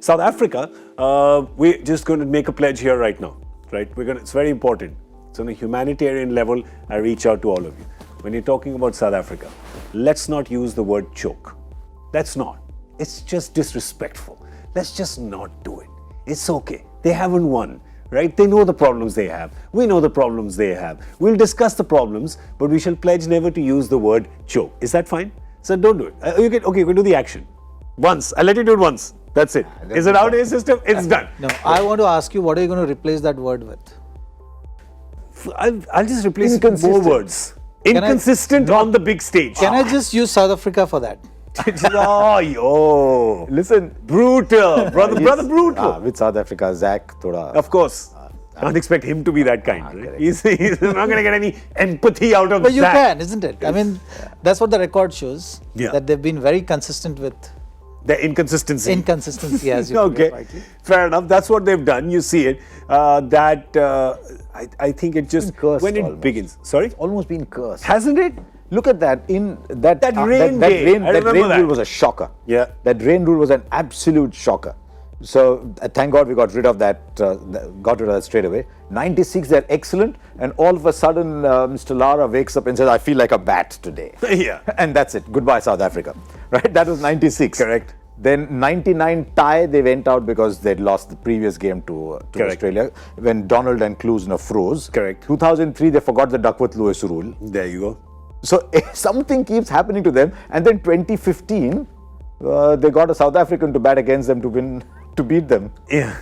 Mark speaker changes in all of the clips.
Speaker 1: South Africa, we're just going to make a pledge here right now, right? It's very important. It's on a humanitarian level. I reach out to all of you. When you're talking about South Africa, let's not use the word choke. Let's not. It's just disrespectful. Let's just not do it. It's okay. They haven't won, right? They know the problems they have. We know the problems they have. We'll discuss the problems, but we shall pledge never to use the word choke. Is that fine? So don't do it. Okay, we'll do the action. Once. I'll let you do it once. That's it. Is it out of your system? It's done.
Speaker 2: No, I want to ask you, what are you going to replace that word with?
Speaker 1: I'll just replace it with more words. Inconsistent on the big stage.
Speaker 2: Can I just use South Africa for that?
Speaker 1: Oh, yo.
Speaker 3: Listen,
Speaker 1: brutal. Brother brutal.
Speaker 3: With South Africa, Zach, thoda.
Speaker 1: Of course. Can't expect him to be that kind, right? He's not going to get any empathy out of that.
Speaker 2: But you can, isn't it? I mean, that's what the record shows.
Speaker 1: Yeah.
Speaker 2: That they've been very consistent with
Speaker 1: the inconsistency.
Speaker 2: Inconsistency, as you
Speaker 1: okay,
Speaker 2: put it rightly.
Speaker 1: Fair enough. That's what they've done. You see it. I think it just when it
Speaker 3: almost.
Speaker 1: Begins. Sorry,
Speaker 3: It's almost been cursed.
Speaker 1: hasn't it?
Speaker 3: Look at that. In that
Speaker 1: rain day. I
Speaker 3: that
Speaker 1: remember
Speaker 3: rain
Speaker 1: that.
Speaker 3: rule was a shocker.
Speaker 1: Yeah.
Speaker 3: That rain rule was an absolute shocker. So thank God we got rid of that. Straight away. 96, they're excellent, and all of a sudden, Mr. Lara wakes up and says, "I feel like a bat today."
Speaker 1: Yeah.
Speaker 3: And that's it. Goodbye, South Africa. Right? That was 96.
Speaker 1: Correct.
Speaker 3: Then 99 tie, they went out because they'd lost the previous game to Australia when Donald and Klusner froze.
Speaker 1: Correct.
Speaker 3: 2003, they forgot the Duckworth-Lewis rule.
Speaker 1: There you go.
Speaker 3: So something keeps happening to them. And then 2015, they got a South African to bat against them to beat them.
Speaker 1: Yeah.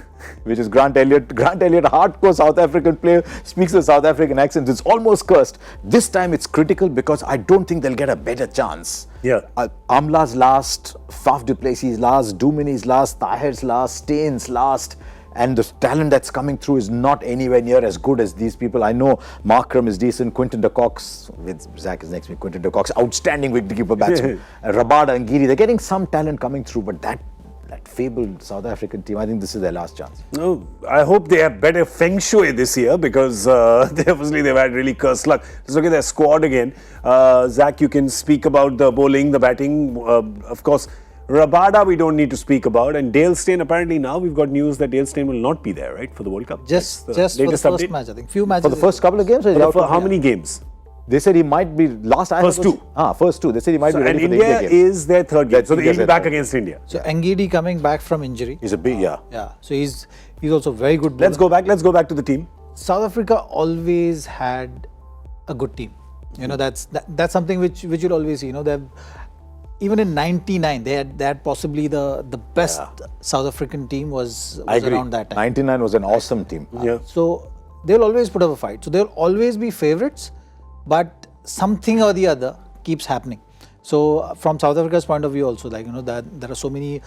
Speaker 3: Which is Grant Elliott. Grant Elliott, a hardcore South African player, speaks a South African accent. It's almost cursed. This time it's critical because I don't think they'll get a better chance.
Speaker 1: Yeah.
Speaker 3: Amla's last, Faf du Plessis last, Dumini's last, Tahir's last, Staines last. And the talent that's coming through is not anywhere near as good as these people. I know Markram is decent, Quinton de Kock's, with Zach is next week, Quinton de Kock's outstanding wicketkeeper batsman. Rabada and Giri, they're getting some talent coming through, but that fabled South African team, I think this is their last chance.
Speaker 1: No, I hope they have better feng shui this year because they've had really cursed luck. Let's look at their squad again. Zach, you can speak about the bowling, the batting. Of course, Rabada we don't need to speak about, and Dale Steyn, apparently now we've got news that Dale Steyn will not be there, right, for the World Cup.
Speaker 2: Just for the first
Speaker 1: update.
Speaker 2: match, I think. Few matches.
Speaker 3: For the first couple of games?
Speaker 1: For how many games?
Speaker 3: They said he might be
Speaker 1: First two.
Speaker 3: First two. They said he might be ready for the
Speaker 1: India
Speaker 3: India game.
Speaker 1: is their third game, so he'll be back against India.
Speaker 2: So Ngidi coming back from injury.
Speaker 3: He's a big,
Speaker 2: Yeah. So he's also very good bowler.
Speaker 1: Let's go back to the team.
Speaker 2: South Africa always had a good team. You know, that's something which you'll always see. You know, even in '99 they had possibly the best South African team was around that time.
Speaker 3: '99 was an awesome team.
Speaker 1: Yeah.
Speaker 2: So they'll always put up a fight. So they'll always be favourites, but something or the other keeps happening. So from South Africa's point of view also, like, you know, that there are so many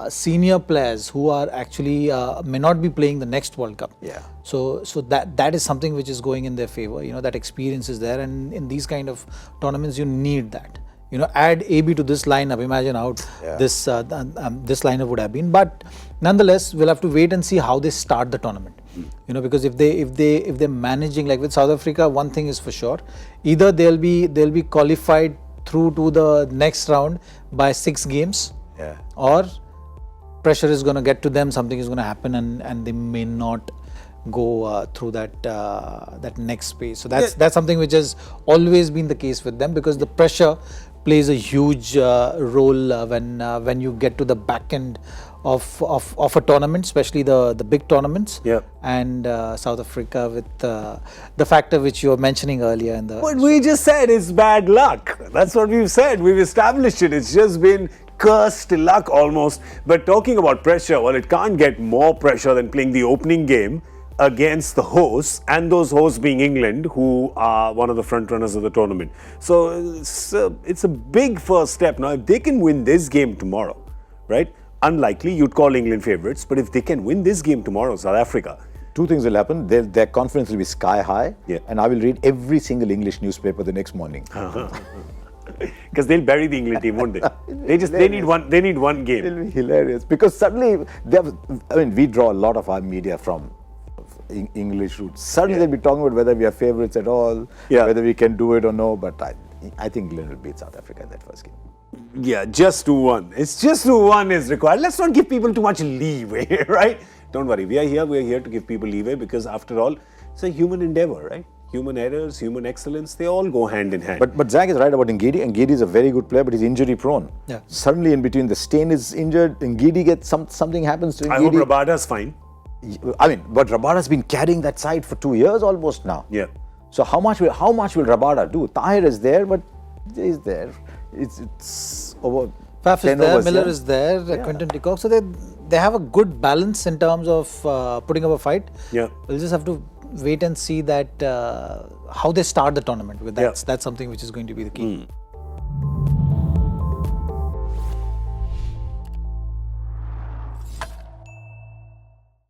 Speaker 2: senior players who are actually may not be playing the next World Cup.
Speaker 3: Yeah.
Speaker 2: So that is something which is going in their favour. You know, that experience is there, and in these kind of tournaments you need that. You know, add AB to this lineup. Imagine how this lineup would have been. But nonetheless, we'll have to wait and see how they start the tournament. You know, because if they're managing, like with South Africa, one thing is for sure: either they'll be qualified through to the next round by 6 games, or pressure is going to get to them. Something is going to happen, and they may not go through that next phase. So that's something which has always been the case with them, because the pressure plays a huge role when you get to the back end of a tournament, especially the big tournaments.
Speaker 1: Yeah.
Speaker 2: And South Africa with the factor which you were mentioning earlier in the.
Speaker 1: What we just said is bad luck. That's what we've said. We've established it. It's just been cursed luck almost. But talking about pressure, well, it can't get more pressure than playing the opening game against the hosts, and those hosts being England, who are one of the front runners of the tournament. So it's a big first step. Now, if they can win this game tomorrow, right? Unlikely you'd call England favourites, but if they can win this game tomorrow, South Africa.
Speaker 3: 2 things will happen. Their confidence will be sky high,
Speaker 1: Yeah.
Speaker 3: and I will read every single English newspaper the next morning.
Speaker 1: Because they'll bury the England team, won't they? They need one game.
Speaker 3: It'll be hilarious because suddenly we draw a lot of our media from English roots. Suddenly they'll be talking about whether we are favourites at all, whether we can do it or no. But I think England will beat South Africa in that first game.
Speaker 1: Yeah, just 2-1. It's just 2-1 is required. Let's not give people too much leeway, right? Don't worry. We are here to give people leeway because after all, it's a human endeavor, right? Human errors, human excellence, they all go hand in hand.
Speaker 3: But Zach is right about Ngidi. Ngidi is a very good player, but he's injury prone.
Speaker 2: Yeah.
Speaker 3: Suddenly in between, the Stain is injured, Ngidi gets something happens to Ngidi.
Speaker 1: I hope Rabada's fine.
Speaker 3: I mean, but Rabada's been carrying that side for 2 years almost now.
Speaker 1: Yeah.
Speaker 3: So how much will Rabada do? Tahir is there, but he's there. It's over.
Speaker 2: Faf is
Speaker 3: 10
Speaker 2: there,
Speaker 3: overs,
Speaker 2: Miller
Speaker 3: yeah.
Speaker 2: is there, Quinton de Kock. So they have a good balance in terms of putting up a fight.
Speaker 1: Yeah.
Speaker 2: We'll just have to wait and see that how they start the tournament. Because that's something which is going to be the key.